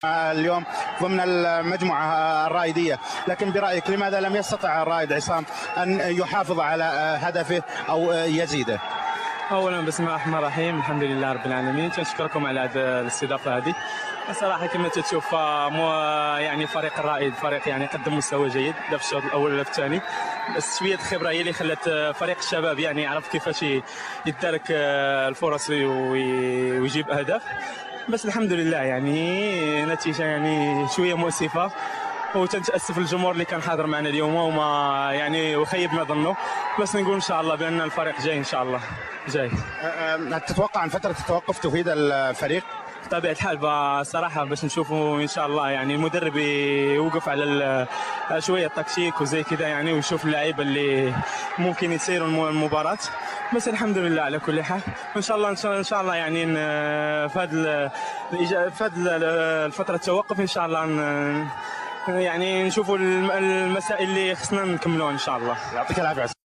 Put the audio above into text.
اليوم ضمن المجموعة الرائدية، لكن برأيك لماذا لم يستطع الرائد عصام أن يحافظ على هدفه أو يزيده؟ اولا بسم الله الرحمن الرحيم، الحمد لله رب العالمين. تنشكركم على هذه الاستضافه هذه. الصراحه كما تشوف يعني فريق الرائد فريق يعني قدم مستوى جيد لا في الشوط الاول ولا في الثاني، بس شويه الخبره هي اللي خلت فريق الشباب يعني يعرف كيفاش يتدارك الفرص ويجيب اهداف. بس الحمد لله يعني نتيجه يعني شويه مؤسفه، وتنتاسف الجمهور اللي كان حاضر معنا اليوم وما يعني وخيبنا ظنه. بس نقول ان شاء الله بان الفريق جاي ان شاء الله جاي. تتوقع ان فترة التوقف تفيد الفريق؟ بطبيعة الحال صراحة باش نشوفوا إن شاء الله يعني المدرب يوقف على شوية التكتيك وزي كذا يعني، ويشوف اللعيبة اللي ممكن يسيروا المباراة. بس الحمد لله على كل حال، وإن شاء الله إن شاء الله يعني في هذه الفترة التوقف إن شاء الله يعني نشوفوا المسائل اللي خصنا نكملوها إن شاء الله. يعطيك العافية.